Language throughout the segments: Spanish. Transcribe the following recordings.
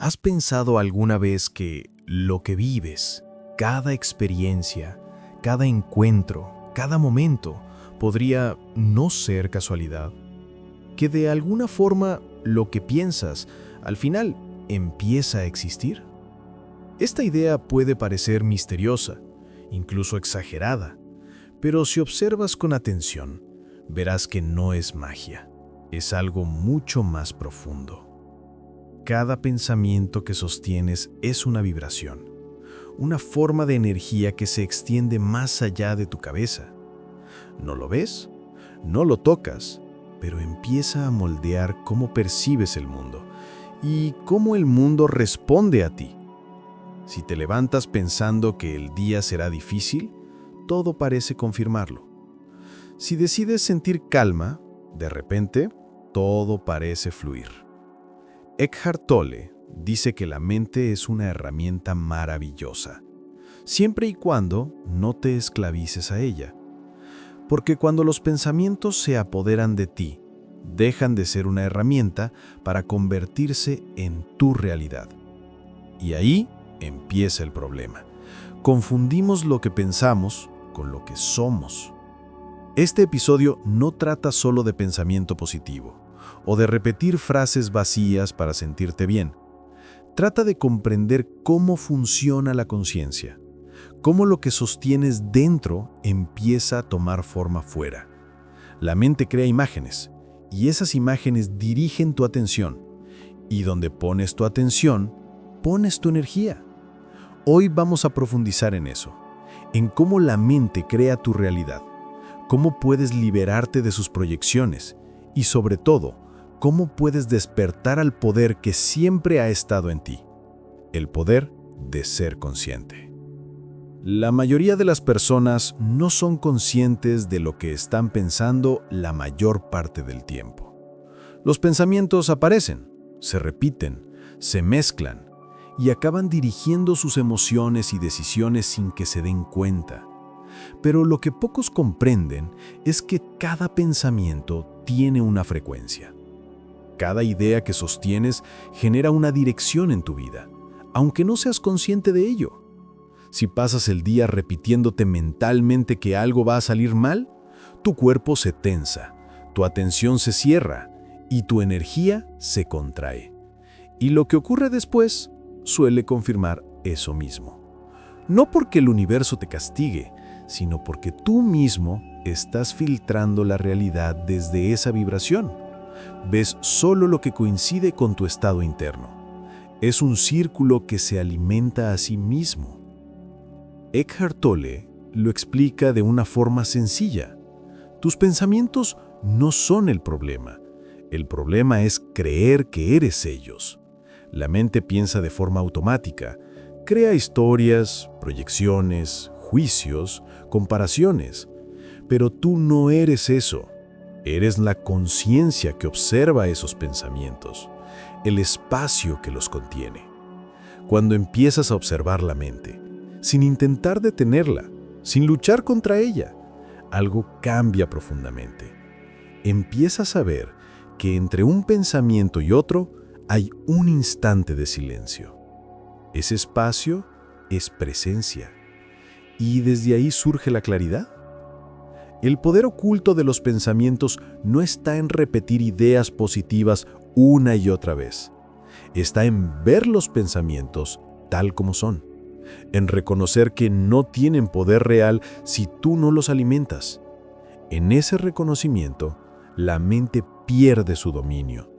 ¿Has pensado alguna vez que lo que vives, cada experiencia, cada encuentro, cada momento, podría no ser casualidad? Que de alguna forma lo que piensas, al final, empieza a existir. Esta idea puede parecer misteriosa, incluso exagerada, pero si observas con atención, verás que no es magia, es algo mucho más profundo. Cada pensamiento que sostienes es una vibración, una forma de energía que se extiende más allá de tu cabeza. No lo ves, no lo tocas, pero empieza a moldear cómo percibes el mundo y cómo el mundo responde a ti. Si te levantas pensando que el día será difícil, todo parece confirmarlo. Si decides sentir calma, de repente, todo parece fluir. Eckhart Tolle dice que la mente es una herramienta maravillosa, siempre y cuando no te esclavices a ella. Porque cuando los pensamientos se apoderan de ti, dejan de ser una herramienta para convertirse en tu realidad. Y ahí empieza el problema. Confundimos lo que pensamos con lo que somos. Este episodio no trata solo de pensamiento positivo o de repetir frases vacías para sentirte bien. Trata de comprender cómo funciona la conciencia, cómo lo que sostienes dentro empieza a tomar forma fuera. La mente crea imágenes, y esas imágenes dirigen tu atención. Y donde pones tu atención, pones tu energía. Hoy vamos a profundizar en eso, en cómo la mente crea tu realidad, cómo puedes liberarte de sus proyecciones y, sobre todo, cómo puedes despertar al poder que siempre ha estado en ti, el poder de ser consciente. La mayoría de las personas no son conscientes de lo que están pensando la mayor parte del tiempo. Los pensamientos aparecen, se repiten, se mezclan y acaban dirigiendo sus emociones y decisiones sin que se den cuenta. Pero lo que pocos comprenden es que cada pensamiento tiene una frecuencia. Cada idea que sostienes genera una dirección en tu vida, aunque no seas consciente de ello. Si pasas el día repitiéndote mentalmente que algo va a salir mal, tu cuerpo se tensa, tu atención se cierra y tu energía se contrae. Y lo que ocurre después suele confirmar eso mismo. No porque el universo te castigue, sino porque tú mismo estás filtrando la realidad desde esa vibración. Ves solo lo que coincide con tu estado interno. Es un círculo que se alimenta a sí mismo. Eckhart Tolle lo explica de una forma sencilla. Tus pensamientos no son el problema. El problema es creer que eres ellos. La mente piensa de forma automática. Crea historias, proyecciones, juicios, comparaciones. Pero tú no eres eso. Eres la conciencia que observa esos pensamientos, el espacio que los contiene. Cuando empiezas a observar la mente, sin intentar detenerla, sin luchar contra ella, algo cambia profundamente. Empiezas a ver que entre un pensamiento y otro hay un instante de silencio. Ese espacio es presencia. Y desde ahí surge la claridad. El poder oculto de los pensamientos no está en repetir ideas positivas una y otra vez. Está en ver los pensamientos tal como son, en reconocer que no tienen poder real si tú no los alimentas. En ese reconocimiento, la mente pierde su dominio.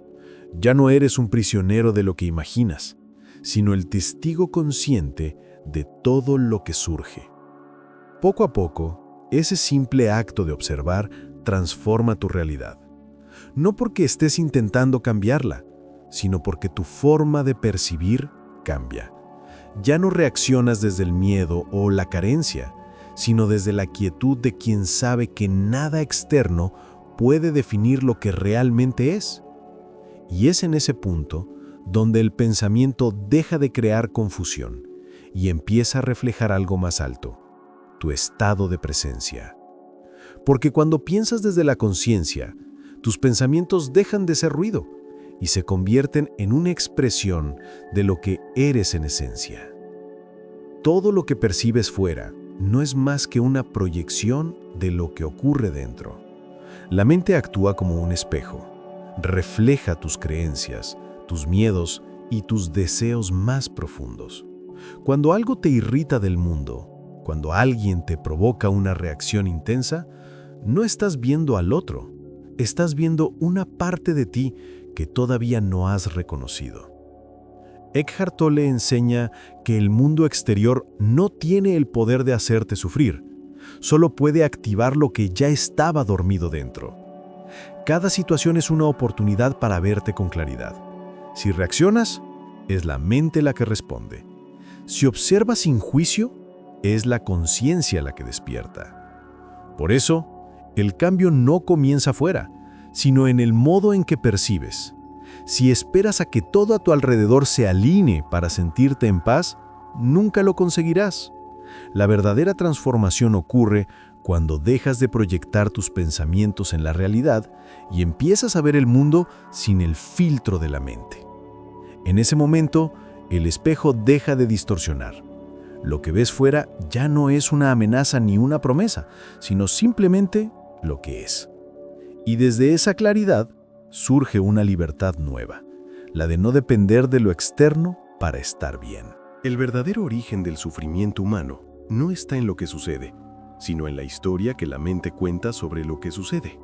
Ya no eres un prisionero de lo que imaginas, sino el testigo consciente de todo lo que surge. Poco a poco, ese simple acto de observar transforma tu realidad. No porque estés intentando cambiarla, sino porque tu forma de percibir cambia. Ya no reaccionas desde el miedo o la carencia, sino desde la quietud de quien sabe que nada externo puede definir lo que realmente es. Y es en ese punto donde el pensamiento deja de crear confusión y empieza a reflejar algo más alto, tu estado de presencia. Porque cuando piensas desde la conciencia, tus pensamientos dejan de ser ruido y se convierten en una expresión de lo que eres en esencia. Todo lo que percibes fuera no es más que una proyección de lo que ocurre dentro. La mente actúa como un espejo, refleja tus creencias, tus miedos y tus deseos más profundos. Cuando algo te irrita del mundo, cuando alguien te provoca una reacción intensa, no estás viendo al otro, estás viendo una parte de ti que todavía no has reconocido. Eckhart Tolle enseña que el mundo exterior no tiene el poder de hacerte sufrir, solo puede activar lo que ya estaba dormido dentro. Cada situación es una oportunidad para verte con claridad. Si reaccionas, es la mente la que responde. Si observas sin juicio, es la conciencia la que despierta. Por eso, el cambio no comienza afuera, sino en el modo en que percibes. Si esperas a que todo a tu alrededor se alinee para sentirte en paz, nunca lo conseguirás. La verdadera transformación ocurre cuando dejas de proyectar tus pensamientos en la realidad y empiezas a ver el mundo sin el filtro de la mente. En ese momento, el espejo deja de distorsionar. Lo que ves fuera ya no es una amenaza ni una promesa, sino simplemente lo que es. Y desde esa claridad surge una libertad nueva, la de no depender de lo externo para estar bien. El verdadero origen del sufrimiento humano no está en lo que sucede, sino en la historia que la mente cuenta sobre lo que sucede.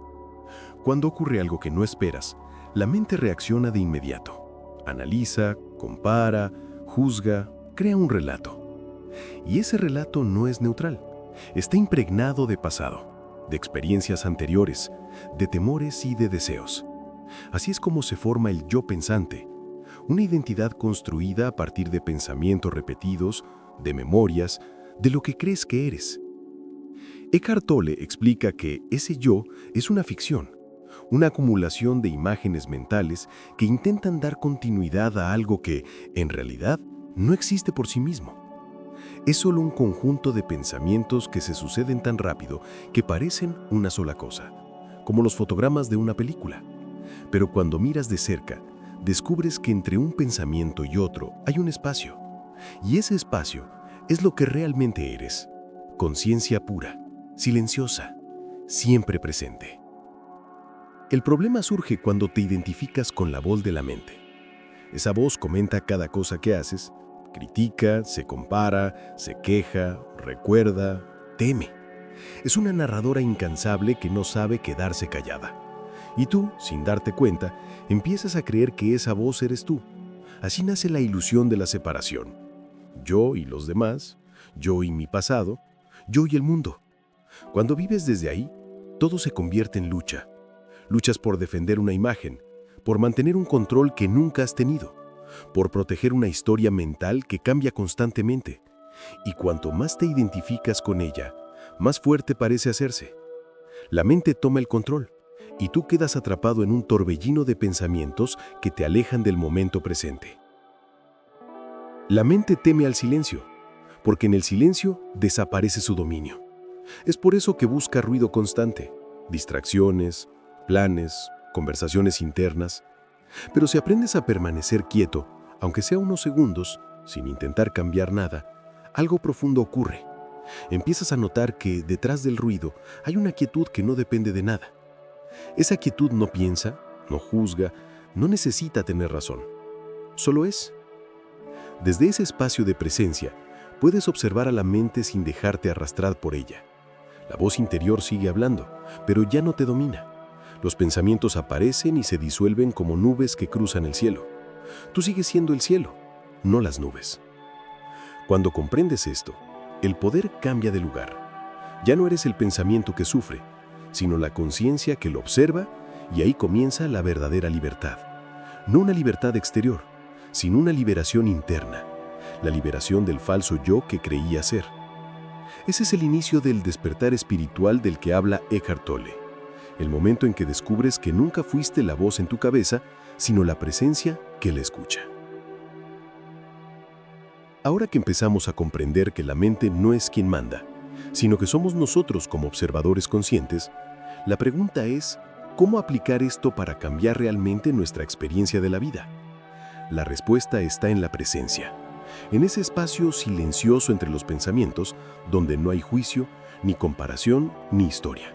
Cuando ocurre algo que no esperas, la mente reacciona de inmediato. Analiza, compara, juzga, crea un relato. Y ese relato no es neutral, está impregnado de pasado, de experiencias anteriores, de temores y de deseos. Así es como se forma el yo pensante, una identidad construida a partir de pensamientos repetidos, de memorias, de lo que crees que eres. Eckhart Tolle explica que ese yo es una ficción, una acumulación de imágenes mentales que intentan dar continuidad a algo que, en realidad, no existe por sí mismo. Es solo un conjunto de pensamientos que se suceden tan rápido que parecen una sola cosa, como los fotogramas de una película. Pero cuando miras de cerca, descubres que entre un pensamiento y otro hay un espacio. Y ese espacio es lo que realmente eres. Conciencia pura, silenciosa, siempre presente. El problema surge cuando te identificas con la voz de la mente. Esa voz comenta cada cosa que haces, critica, se compara, se queja, recuerda, teme. Es una narradora incansable que no sabe quedarse callada. Y tú, sin darte cuenta, empiezas a creer que esa voz eres tú. Así nace la ilusión de la separación. Yo y los demás, yo y mi pasado, yo y el mundo. Cuando vives desde ahí, todo se convierte en lucha. Luchas por defender una imagen, por mantener un control que nunca has tenido, por proteger una historia mental que cambia constantemente. Y cuanto más te identificas con ella, más fuerte parece hacerse. La mente toma el control, y tú quedas atrapado en un torbellino de pensamientos que te alejan del momento presente. La mente teme al silencio, porque en el silencio desaparece su dominio. Es por eso que busca ruido constante, distracciones, planes, conversaciones internas. Pero si aprendes a permanecer quieto, aunque sea unos segundos, sin intentar cambiar nada, algo profundo ocurre. Empiezas a notar que detrás del ruido hay una quietud que no depende de nada. Esa quietud no piensa, no juzga, no necesita tener razón. Solo es. Desde ese espacio de presencia, puedes observar a la mente sin dejarte arrastrar por ella. La voz interior sigue hablando, pero ya no te domina. Los pensamientos aparecen y se disuelven como nubes que cruzan el cielo. Tú sigues siendo el cielo, no las nubes. Cuando comprendes esto, el poder cambia de lugar. Ya no eres el pensamiento que sufre, sino la conciencia que lo observa, y ahí comienza la verdadera libertad. No una libertad exterior, sino una liberación interna, la liberación del falso yo que creía ser. Ese es el inicio del despertar espiritual del que habla Eckhart Tolle, el momento en que descubres que nunca fuiste la voz en tu cabeza, sino la presencia que la escucha. Ahora que empezamos a comprender que la mente no es quien manda, sino que somos nosotros como observadores conscientes, la pregunta es, ¿Cómo aplicar esto para cambiar realmente nuestra experiencia de la vida? La respuesta está en la presencia, en ese espacio silencioso entre los pensamientos, donde no hay juicio, ni comparación, ni historia.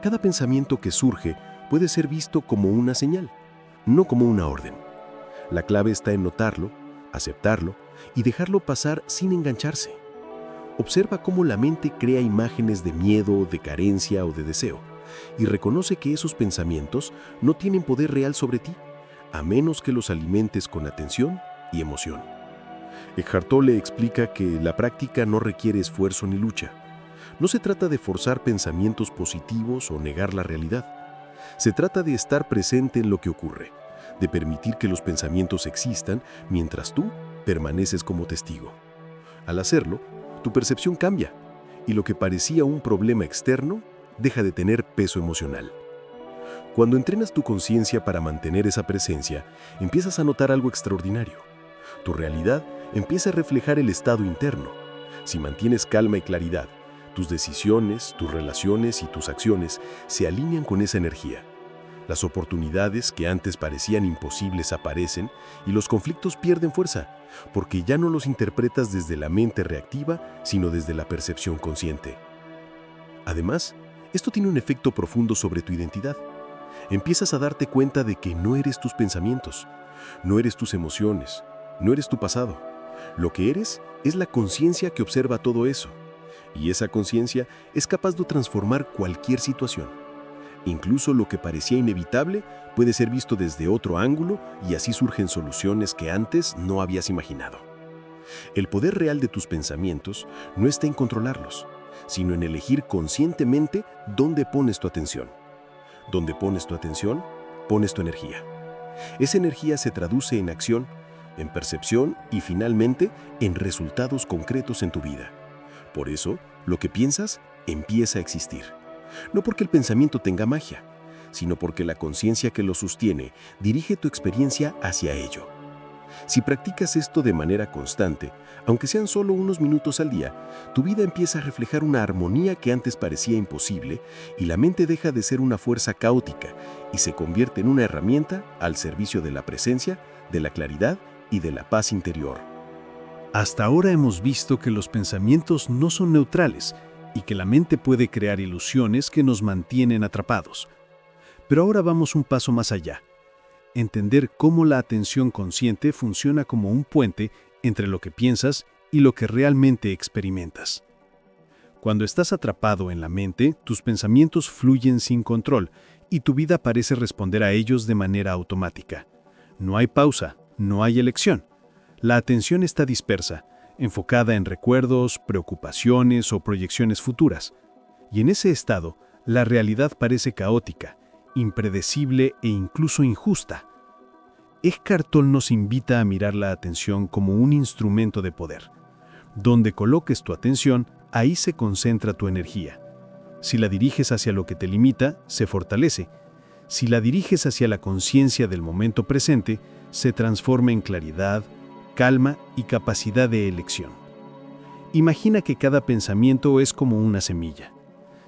Cada pensamiento que surge puede ser visto como una señal, no como una orden. La clave está en notarlo, aceptarlo y dejarlo pasar sin engancharse. Observa cómo la mente crea imágenes de miedo, de carencia o de deseo, y reconoce que esos pensamientos no tienen poder real sobre ti, a menos que los alimentes con atención y emoción. Eckhart Tolle explica que la práctica no requiere esfuerzo ni lucha. No se trata de forzar pensamientos positivos o negar la realidad. Se trata de estar presente en lo que ocurre, de permitir que los pensamientos existan mientras tú permaneces como testigo. Al hacerlo, tu percepción cambia y lo que parecía un problema externo deja de tener peso emocional. Cuando entrenas tu conciencia para mantener esa presencia, empiezas a notar algo extraordinario. Tu realidad empieza a reflejar el estado interno. Si mantienes calma y claridad, tus decisiones, tus relaciones y tus acciones se alinean con esa energía. Las oportunidades que antes parecían imposibles aparecen y los conflictos pierden fuerza, porque ya no los interpretas desde la mente reactiva, sino desde la percepción consciente. Además, esto tiene un efecto profundo sobre tu identidad. Empiezas a darte cuenta de que no eres tus pensamientos, no eres tus emociones, no eres tu pasado. Lo que eres es la conciencia que observa todo eso. Y esa conciencia es capaz de transformar cualquier situación. Incluso lo que parecía inevitable puede ser visto desde otro ángulo y así surgen soluciones que antes no habías imaginado. El poder real de tus pensamientos no está en controlarlos, sino en elegir conscientemente dónde pones tu atención. Donde pones tu atención, pones tu energía. Esa energía se traduce en acción, en percepción y finalmente en resultados concretos en tu vida. Por eso, lo que piensas empieza a existir. No porque el pensamiento tenga magia, sino porque la conciencia que lo sostiene dirige tu experiencia hacia ello. Si practicas esto de manera constante, aunque sean solo unos minutos al día, tu vida empieza a reflejar una armonía que antes parecía imposible y la mente deja de ser una fuerza caótica y se convierte en una herramienta al servicio de la presencia, de la claridad y de la paz interior. Hasta ahora hemos visto que los pensamientos no son neutrales y que la mente puede crear ilusiones que nos mantienen atrapados. Pero ahora vamos un paso más allá. Entender cómo la atención consciente funciona como un puente entre lo que piensas y lo que realmente experimentas. Cuando estás atrapado en la mente, tus pensamientos fluyen sin control y tu vida parece responder a ellos de manera automática. No hay pausa, no hay elección. La atención está dispersa, enfocada en recuerdos, preocupaciones o proyecciones futuras. Y en ese estado, la realidad parece caótica, impredecible e incluso injusta. Eckhart Tolle nos invita a mirar la atención como un instrumento de poder. Donde coloques tu atención, ahí se concentra tu energía. Si la diriges hacia lo que te limita, se fortalece. Si la diriges hacia la conciencia del momento presente, se transforma en claridad, calma y capacidad de elección. Imagina que cada pensamiento es como una semilla.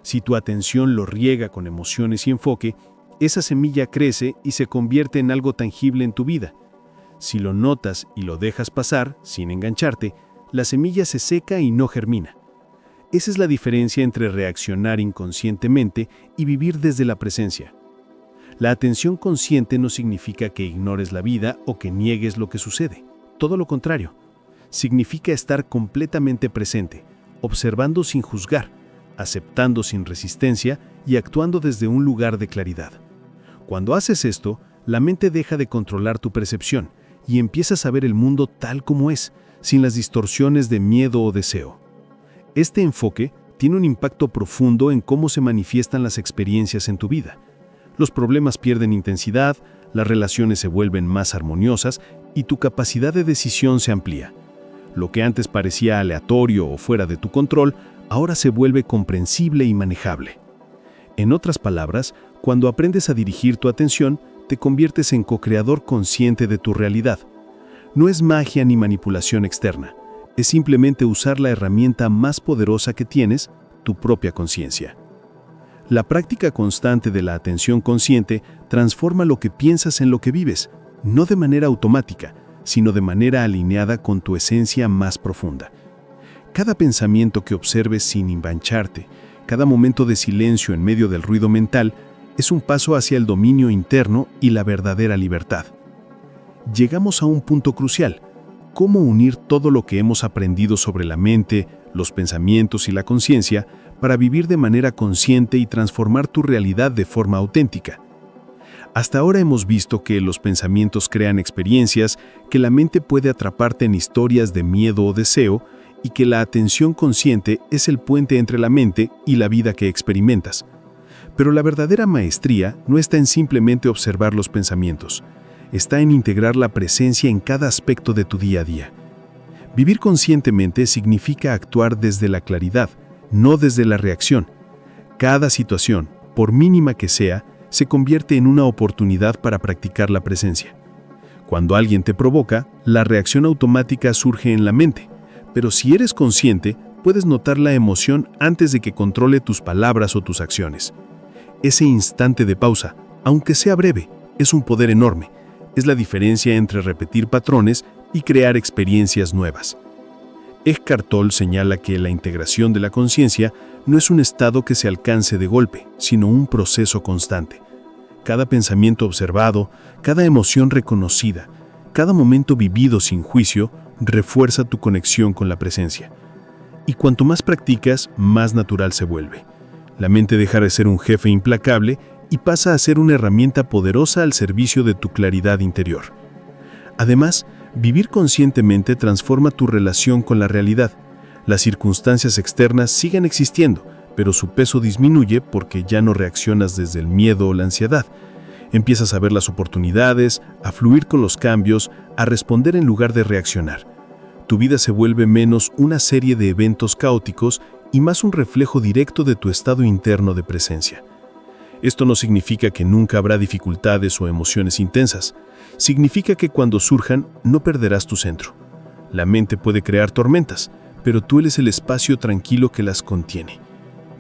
Si tu atención lo riega con emociones y enfoque, esa semilla crece y se convierte en algo tangible en tu vida. Si lo notas y lo dejas pasar, sin engancharte, la semilla se seca y no germina. Esa es la diferencia entre reaccionar inconscientemente y vivir desde la presencia. La atención consciente no significa que ignores la vida o que niegues lo que sucede. Todo lo contrario. Significa estar completamente presente, observando sin juzgar, aceptando sin resistencia y actuando desde un lugar de claridad. Cuando haces esto, la mente deja de controlar tu percepción y empiezas a ver el mundo tal como es, sin las distorsiones de miedo o deseo. Este enfoque tiene un impacto profundo en cómo se manifiestan las experiencias en tu vida. Los problemas pierden intensidad, las relaciones se vuelven más armoniosas y tu capacidad de decisión se amplía. Lo que antes parecía aleatorio o fuera de tu control, ahora se vuelve comprensible y manejable. En otras palabras, cuando aprendes a dirigir tu atención, te conviertes en co-creador consciente de tu realidad. No es magia ni manipulación externa, es simplemente usar la herramienta más poderosa que tienes, tu propia conciencia. La práctica constante de la atención consciente transforma lo que piensas en lo que vives, no de manera automática, sino de manera alineada con tu esencia más profunda. Cada pensamiento que observes sin engancharte, cada momento de silencio en medio del ruido mental, es un paso hacia el dominio interno y la verdadera libertad. Llegamos a un punto crucial: ¿cómo unir todo lo que hemos aprendido sobre la mente, los pensamientos y la conciencia para vivir de manera consciente y transformar tu realidad de forma auténtica? Hasta ahora hemos visto que los pensamientos crean experiencias, que la mente puede atraparte en historias de miedo o deseo, y que la atención consciente es el puente entre la mente y la vida que experimentas. Pero la verdadera maestría no está en simplemente observar los pensamientos, está en integrar la presencia en cada aspecto de tu día a día. Vivir conscientemente significa actuar desde la claridad, no desde la reacción. Cada situación, por mínima que sea, se convierte en una oportunidad para practicar la presencia. Cuando alguien te provoca, la reacción automática surge en la mente, pero si eres consciente, puedes notar la emoción antes de que controle tus palabras o tus acciones. Ese instante de pausa, aunque sea breve, es un poder enorme. Es la diferencia entre repetir patrones y crear experiencias nuevas. Eckhart Tolle señala que la integración de la conciencia no es un estado que se alcance de golpe, sino un proceso constante. Cada pensamiento observado, cada emoción reconocida, cada momento vivido sin juicio, refuerza tu conexión con la presencia. Y cuanto más practicas, más natural se vuelve. La mente deja de ser un jefe implacable y pasa a ser una herramienta poderosa al servicio de tu claridad interior. Además, vivir conscientemente transforma tu relación con la realidad. Las circunstancias externas siguen existiendo, pero su peso disminuye porque ya no reaccionas desde el miedo o la ansiedad. Empiezas a ver las oportunidades, a fluir con los cambios, a responder en lugar de reaccionar. Tu vida se vuelve menos una serie de eventos caóticos y más un reflejo directo de tu estado interno de presencia. Esto no significa que nunca habrá dificultades o emociones intensas. Significa que cuando surjan, no perderás tu centro. La mente puede crear tormentas, pero tú eres el espacio tranquilo que las contiene.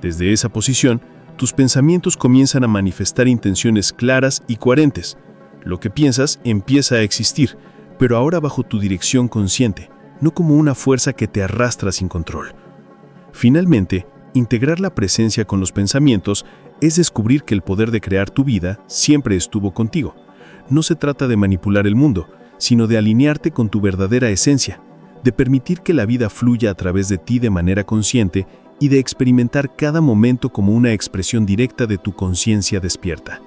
Desde esa posición, tus pensamientos comienzan a manifestar intenciones claras y coherentes. Lo que piensas empieza a existir, pero ahora bajo tu dirección consciente, no como una fuerza que te arrastra sin control. Finalmente, integrar la presencia con los pensamientos es descubrir que el poder de crear tu vida siempre estuvo contigo. No se trata de manipular el mundo, sino de alinearte con tu verdadera esencia, de permitir que la vida fluya a través de ti de manera consciente y de experimentar cada momento como una expresión directa de tu conciencia despierta.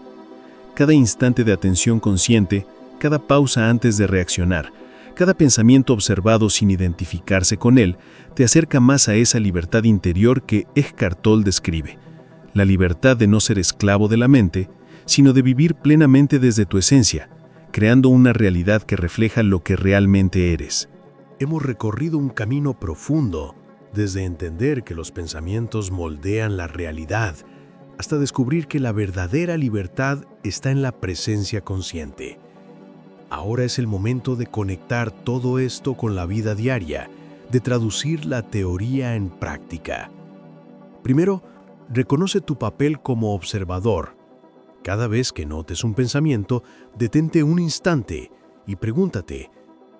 Cada instante de atención consciente, cada pausa antes de reaccionar, cada pensamiento observado sin identificarse con él, te acerca más a esa libertad interior que Eckhart Tolle describe. La libertad de no ser esclavo de la mente, sino de vivir plenamente desde tu esencia, creando una realidad que refleja lo que realmente eres. Hemos recorrido un camino profundo, desde entender que los pensamientos moldean la realidad, hasta descubrir que la verdadera libertad está en la presencia consciente. Ahora es el momento de conectar todo esto con la vida diaria, de traducir la teoría en práctica. Primero, reconoce tu papel como observador. Cada vez que notes un pensamiento, detente un instante y pregúntate: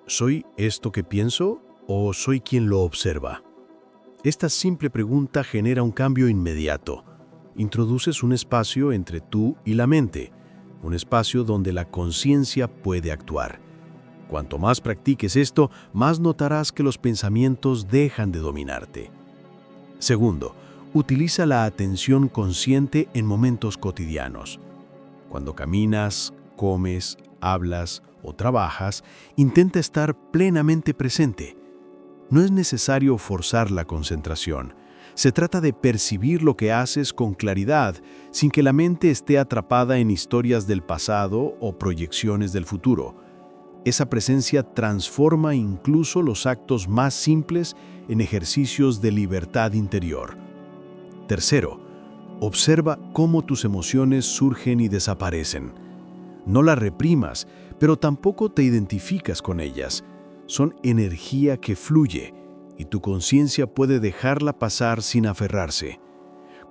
¿soy esto que pienso o soy quien lo observa? Esta simple pregunta genera un cambio inmediato. Introduces un espacio entre tú y la mente, un espacio donde la conciencia puede actuar. Cuanto más practiques esto, más notarás que los pensamientos dejan de dominarte. Segundo, utiliza la atención consciente en momentos cotidianos. Cuando caminas, comes, hablas o trabajas, intenta estar plenamente presente. No es necesario forzar la concentración. Se trata de percibir lo que haces con claridad, sin que la mente esté atrapada en historias del pasado o proyecciones del futuro. Esa presencia transforma incluso los actos más simples en ejercicios de libertad interior. Tercero, observa cómo tus emociones surgen y desaparecen. No las reprimas, pero tampoco te identificas con ellas. Son energía que fluye y tu conciencia puede dejarla pasar sin aferrarse.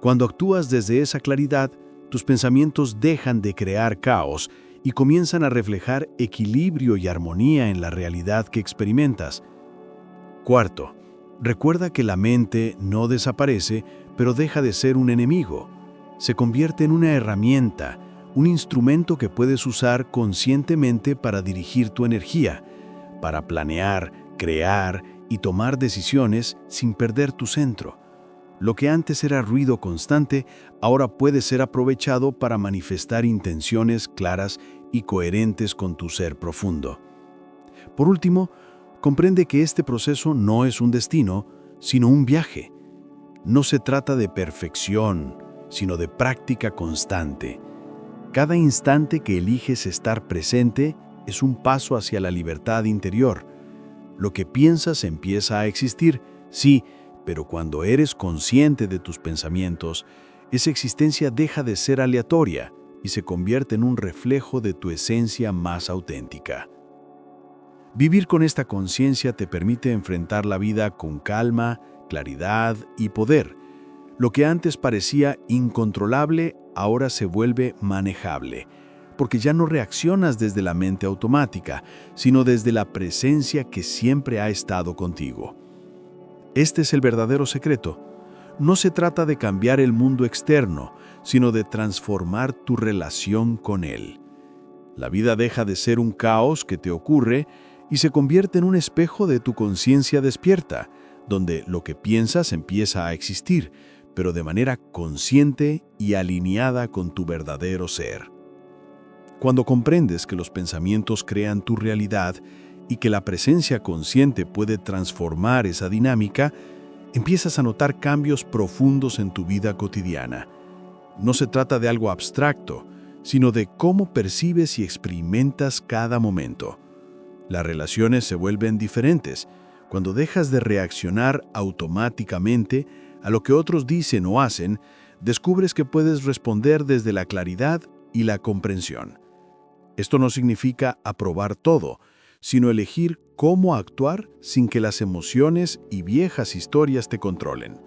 Cuando actúas desde esa claridad, tus pensamientos dejan de crear caos y comienzan a reflejar equilibrio y armonía en la realidad que experimentas. Cuarto, recuerda que la mente no desaparece, pero deja de ser un enemigo. Se convierte en una herramienta, un instrumento que puedes usar conscientemente para dirigir tu energía, para planear, crear y tomar decisiones sin perder tu centro. Lo que antes era ruido constante, ahora puede ser aprovechado para manifestar intenciones claras y coherentes con tu ser profundo. Por último, comprende que este proceso no es un destino, sino un viaje. No se trata de perfección, sino de práctica constante. Cada instante que eliges estar presente es un paso hacia la libertad interior. Lo que piensas empieza a existir, sí, pero cuando eres consciente de tus pensamientos, esa existencia deja de ser aleatoria y se convierte en un reflejo de tu esencia más auténtica. Vivir con esta conciencia te permite enfrentar la vida con calma, claridad y poder. Lo que antes parecía incontrolable ahora se vuelve manejable, porque ya no reaccionas desde la mente automática, sino desde la presencia que siempre ha estado contigo. Este es el verdadero secreto. No se trata de cambiar el mundo externo, sino de transformar tu relación con él. La vida deja de ser un caos que te ocurre y se convierte en un espejo de tu conciencia despierta, donde lo que piensas empieza a existir, pero de manera consciente y alineada con tu verdadero ser. Cuando comprendes que los pensamientos crean tu realidad y que la presencia consciente puede transformar esa dinámica, empiezas a notar cambios profundos en tu vida cotidiana. No se trata de algo abstracto, sino de cómo percibes y experimentas cada momento. Las relaciones se vuelven diferentes cuando dejas de reaccionar automáticamente a lo que otros dicen o hacen. Descubres que puedes responder desde la claridad y la comprensión. Esto no significa aprobar todo, sino elegir cómo actuar sin que las emociones y viejas historias te controlen.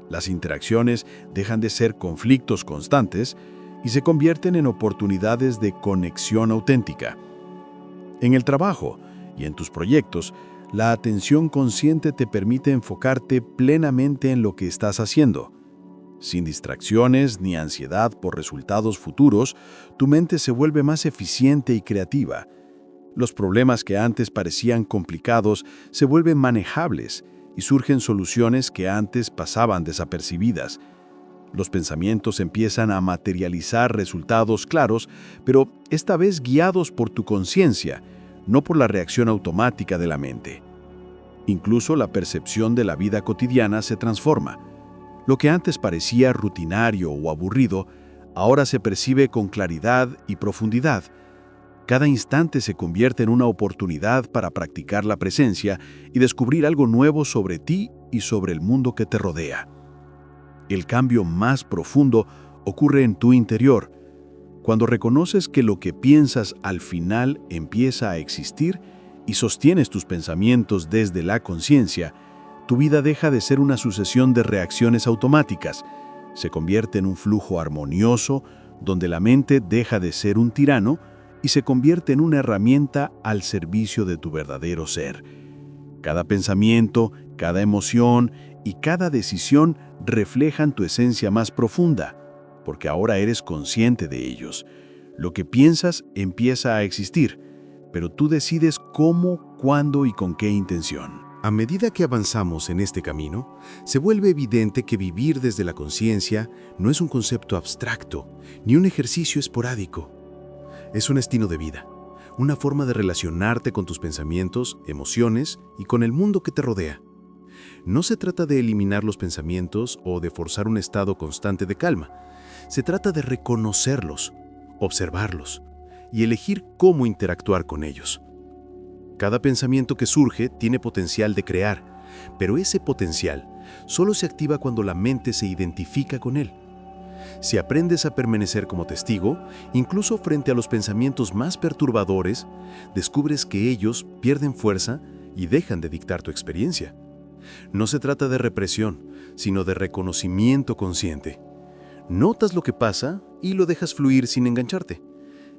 Las interacciones dejan de ser conflictos constantes y se convierten en oportunidades de conexión auténtica. En el trabajo y en tus proyectos, la atención consciente te permite enfocarte plenamente en lo que estás haciendo. Sin distracciones ni ansiedad por resultados futuros, tu mente se vuelve más eficiente y creativa. Los problemas que antes parecían complicados se vuelven manejables y surgen soluciones que antes pasaban desapercibidas. Los pensamientos empiezan a materializar resultados claros, pero esta vez guiados por tu conciencia, no por la reacción automática de la mente. Incluso la percepción de la vida cotidiana se transforma. Lo que antes parecía rutinario o aburrido, ahora se percibe con claridad y profundidad. Cada instante se convierte en una oportunidad para practicar la presencia y descubrir algo nuevo sobre ti y sobre el mundo que te rodea. El cambio más profundo ocurre en tu interior, cuando reconoces que lo que piensas al final empieza a existir y sostienes tus pensamientos desde la conciencia. Tu vida deja de ser una sucesión de reacciones automáticas, se convierte en un flujo armonioso donde la mente deja de ser un tirano y se convierte en una herramienta al servicio de tu verdadero ser. Cada pensamiento, cada emoción y cada decisión reflejan tu esencia más profunda, porque ahora eres consciente de ellos. Lo que piensas empieza a existir, pero tú decides cómo, cuándo y con qué intención. A medida que avanzamos en este camino, se vuelve evidente que vivir desde la conciencia no es un concepto abstracto, ni un ejercicio esporádico. Es un estilo de vida, una forma de relacionarte con tus pensamientos, emociones y con el mundo que te rodea. No se trata de eliminar los pensamientos o de forzar un estado constante de calma. Se trata de reconocerlos, observarlos y elegir cómo interactuar con ellos. Cada pensamiento que surge tiene potencial de crear, pero ese potencial solo se activa cuando la mente se identifica con él. Si aprendes a permanecer como testigo, incluso frente a los pensamientos más perturbadores, descubres que ellos pierden fuerza y dejan de dictar tu experiencia. No se trata de represión, sino de reconocimiento consciente. Notas lo que pasa y lo dejas fluir sin engancharte.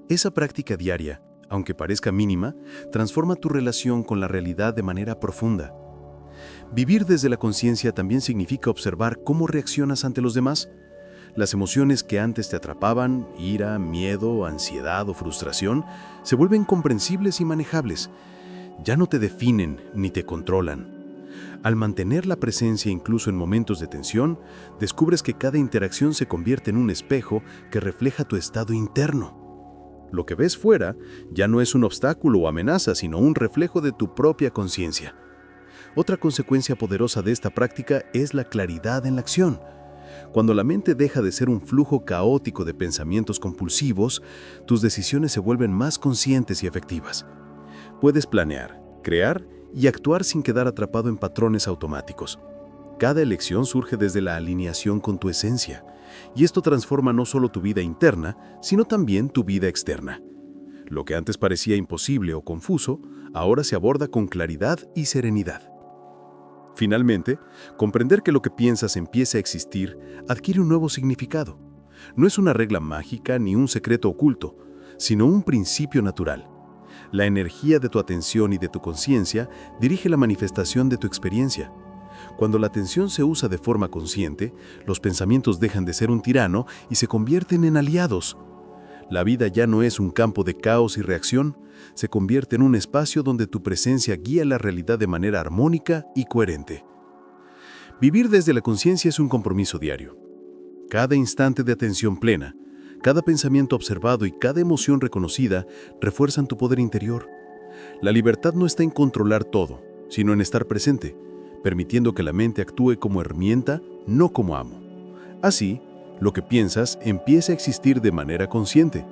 Esa práctica diaria, aunque parezca mínima, transforma tu relación con la realidad de manera profunda. Vivir desde la conciencia también significa observar cómo reaccionas ante los demás. Las emociones que antes te atrapaban, ira, miedo, ansiedad o frustración, se vuelven comprensibles y manejables. Ya no te definen ni te controlan. Al mantener la presencia incluso en momentos de tensión, descubres que cada interacción se convierte en un espejo que refleja tu estado interno. Lo que ves fuera ya no es un obstáculo o amenaza, sino un reflejo de tu propia conciencia. Otra consecuencia poderosa de esta práctica es la claridad en la acción. Cuando la mente deja de ser un flujo caótico de pensamientos compulsivos, tus decisiones se vuelven más conscientes y efectivas. Puedes planear, crear y actuar sin quedar atrapado en patrones automáticos. Cada elección surge desde la alineación con tu esencia, y esto transforma no solo tu vida interna, sino también tu vida externa. Lo que antes parecía imposible o confuso, ahora se aborda con claridad y serenidad. Finalmente, comprender que lo que piensas empieza a existir adquiere un nuevo significado. No es una regla mágica ni un secreto oculto, sino un principio natural. La energía de tu atención y de tu conciencia dirige la manifestación de tu experiencia. Cuando la atención se usa de forma consciente, los pensamientos dejan de ser un tirano y se convierten en aliados. La vida ya no es un campo de caos y reacción, se convierte en un espacio donde tu presencia guía la realidad de manera armónica y coherente. Vivir desde la conciencia es un compromiso diario. Cada instante de atención plena, cada pensamiento observado y cada emoción reconocida refuerzan tu poder interior. La libertad no está en controlar todo, sino en estar presente, permitiendo que la mente actúe como herramienta, no como amo. Así, lo que piensas empieza a existir de manera consciente,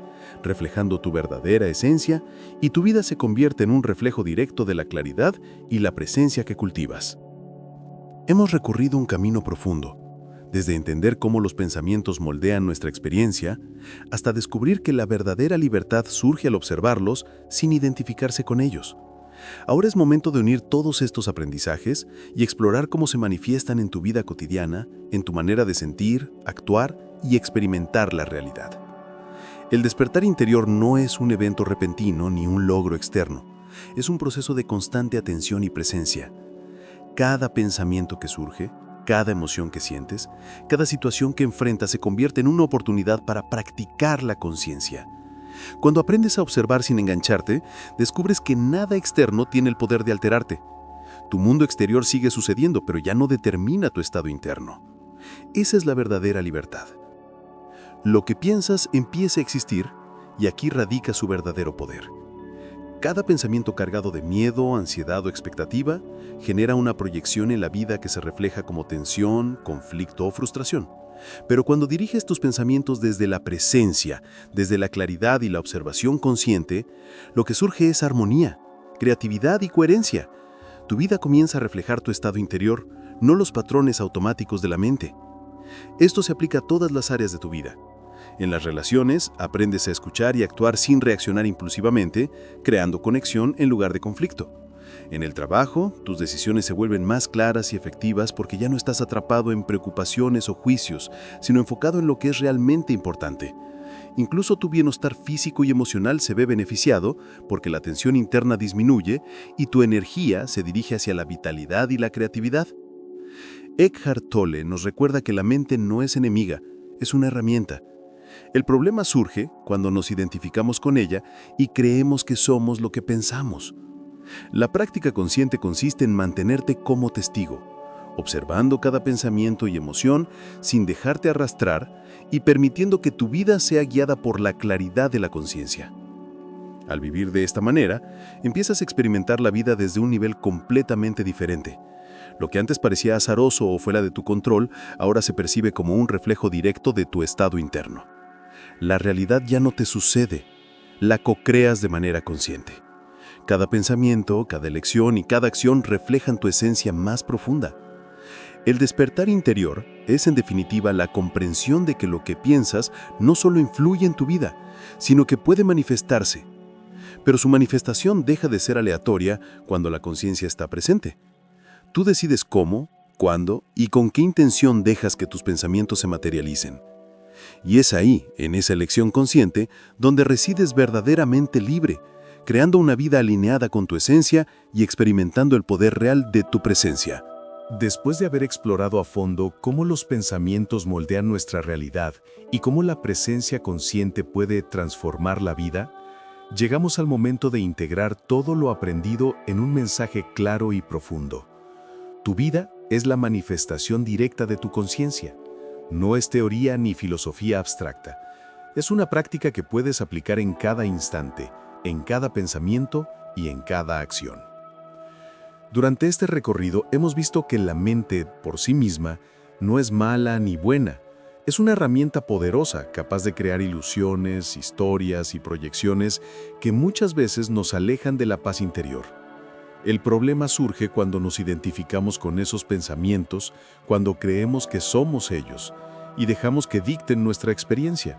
reflejando tu verdadera esencia, y tu vida se convierte en un reflejo directo de la claridad y la presencia que cultivas. Hemos recorrido un camino profundo, desde entender cómo los pensamientos moldean nuestra experiencia, hasta descubrir que la verdadera libertad surge al observarlos sin identificarse con ellos. Ahora es momento de unir todos estos aprendizajes y explorar cómo se manifiestan en tu vida cotidiana, en tu manera de sentir, actuar y experimentar la realidad. El despertar interior no es un evento repentino ni un logro externo. Es un proceso de constante atención y presencia. Cada pensamiento que surge, cada emoción que sientes, cada situación que enfrentas se convierte en una oportunidad para practicar la conciencia. Cuando aprendes a observar sin engancharte, descubres que nada externo tiene el poder de alterarte. Tu mundo exterior sigue sucediendo, pero ya no determina tu estado interno. Esa es la verdadera libertad. Lo que piensas empieza a existir, y aquí radica su verdadero poder. Cada pensamiento cargado de miedo, ansiedad o expectativa genera una proyección en la vida que se refleja como tensión, conflicto o frustración. Pero cuando diriges tus pensamientos desde la presencia, desde la claridad y la observación consciente, lo que surge es armonía, creatividad y coherencia. Tu vida comienza a reflejar tu estado interior, no los patrones automáticos de la mente. Esto se aplica a todas las áreas de tu vida. En las relaciones, aprendes a escuchar y actuar sin reaccionar impulsivamente, creando conexión en lugar de conflicto. En el trabajo, tus decisiones se vuelven más claras y efectivas porque ya no estás atrapado en preocupaciones o juicios, sino enfocado en lo que es realmente importante. Incluso tu bienestar físico y emocional se ve beneficiado porque la tensión interna disminuye y tu energía se dirige hacia la vitalidad y la creatividad. Eckhart Tolle nos recuerda que la mente no es enemiga, es una herramienta. El problema surge cuando nos identificamos con ella y creemos que somos lo que pensamos. La práctica consciente consiste en mantenerte como testigo, observando cada pensamiento y emoción sin dejarte arrastrar y permitiendo que tu vida sea guiada por la claridad de la conciencia. Al vivir de esta manera, empiezas a experimentar la vida desde un nivel completamente diferente. Lo que antes parecía azaroso o fuera de tu control, ahora se percibe como un reflejo directo de tu estado interno. La realidad ya no te sucede, la co-creas de manera consciente. Cada pensamiento, cada elección y cada acción reflejan tu esencia más profunda. El despertar interior es en definitiva la comprensión de que lo que piensas no solo influye en tu vida, sino que puede manifestarse. Pero su manifestación deja de ser aleatoria cuando la conciencia está presente. Tú decides cómo, cuándo y con qué intención dejas que tus pensamientos se materialicen. Y es ahí, en esa elección consciente, donde resides verdaderamente libre, creando una vida alineada con tu esencia y experimentando el poder real de tu presencia. Después de haber explorado a fondo cómo los pensamientos moldean nuestra realidad y cómo la presencia consciente puede transformar la vida, llegamos al momento de integrar todo lo aprendido en un mensaje claro y profundo. Tu vida es la manifestación directa de tu conciencia. No es teoría ni filosofía abstracta. Es una práctica que puedes aplicar en cada instante, en cada pensamiento y en cada acción. Durante este recorrido hemos visto que la mente, por sí misma, no es mala ni buena. Es una herramienta poderosa, capaz de crear ilusiones, historias y proyecciones que muchas veces nos alejan de la paz interior. El problema surge cuando nos identificamos con esos pensamientos, cuando creemos que somos ellos, y dejamos que dicten nuestra experiencia.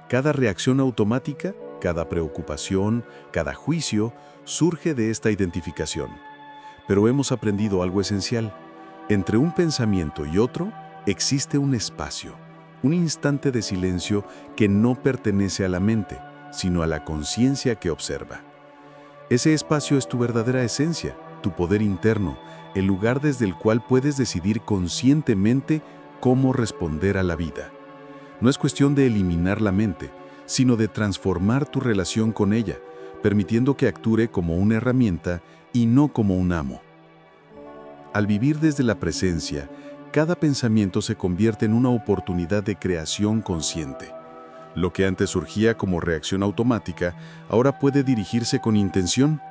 Cada reacción automática, cada preocupación, cada juicio, surge de esta identificación. Pero hemos aprendido algo esencial. Entre un pensamiento y otro existe un espacio, un instante de silencio que no pertenece a la mente, sino a la conciencia que observa. Ese espacio es tu verdadera esencia, tu poder interno, el lugar desde el cual puedes decidir conscientemente cómo responder a la vida. No es cuestión de eliminar la mente, sino de transformar tu relación con ella, permitiendo que actúe como una herramienta y no como un amo. Al vivir desde la presencia, cada pensamiento se convierte en una oportunidad de creación consciente. Lo que antes surgía como reacción automática, ahora puede dirigirse con intención.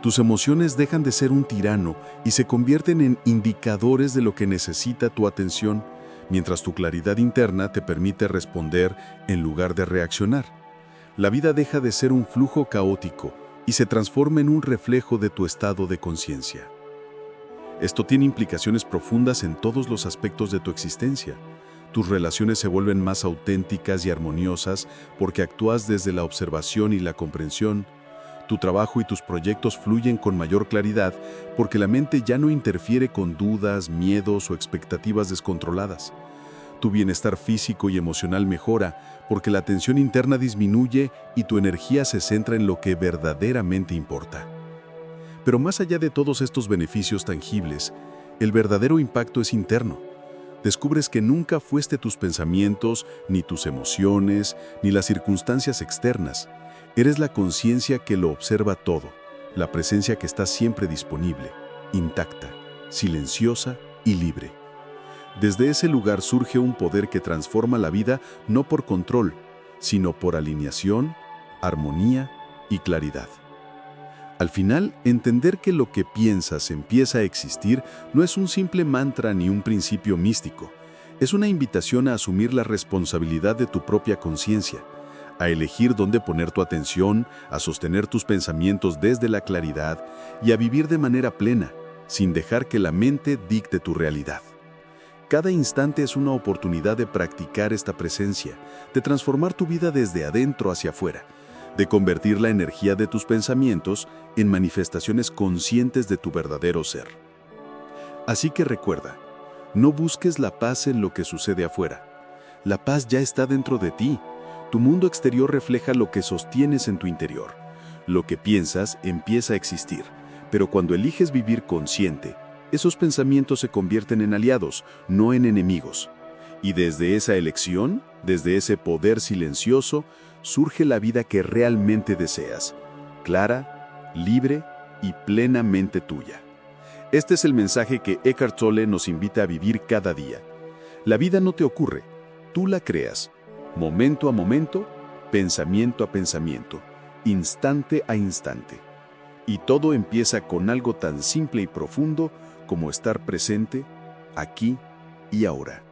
Tus emociones dejan de ser un tirano y se convierten en indicadores de lo que necesita tu atención, mientras tu claridad interna te permite responder en lugar de reaccionar. La vida deja de ser un flujo caótico y se transforma en un reflejo de tu estado de conciencia. Esto tiene implicaciones profundas en todos los aspectos de tu existencia. Tus relaciones se vuelven más auténticas y armoniosas porque actúas desde la observación y la comprensión. Tu trabajo y tus proyectos fluyen con mayor claridad porque la mente ya no interfiere con dudas, miedos o expectativas descontroladas. Tu bienestar físico y emocional mejora porque la tensión interna disminuye y tu energía se centra en lo que verdaderamente importa. Pero más allá de todos estos beneficios tangibles, el verdadero impacto es interno. Descubres que nunca fuiste tus pensamientos, ni tus emociones, ni las circunstancias externas. Eres la conciencia que lo observa todo, la presencia que está siempre disponible, intacta, silenciosa y libre. Desde ese lugar surge un poder que transforma la vida no por control, sino por alineación, armonía y claridad. Al final, entender que lo que piensas empieza a existir no es un simple mantra ni un principio místico. Es una invitación a asumir la responsabilidad de tu propia conciencia, a elegir dónde poner tu atención, a sostener tus pensamientos desde la claridad y a vivir de manera plena, sin dejar que la mente dicte tu realidad. Cada instante es una oportunidad de practicar esta presencia, de transformar tu vida desde adentro hacia afuera, de convertir la energía de tus pensamientos en manifestaciones conscientes de tu verdadero ser. Así que recuerda, no busques la paz en lo que sucede afuera. La paz ya está dentro de ti. Tu mundo exterior refleja lo que sostienes en tu interior. Lo que piensas empieza a existir, pero cuando eliges vivir consciente, esos pensamientos se convierten en aliados, no en enemigos. Y desde esa elección, desde ese poder silencioso, surge la vida que realmente deseas, clara, libre y plenamente tuya. Este es el mensaje que Eckhart Tolle nos invita a vivir cada día. La vida no te ocurre, tú la creas, momento a momento, pensamiento a pensamiento, instante a instante. Y todo empieza con algo tan simple y profundo como estar presente, aquí y ahora.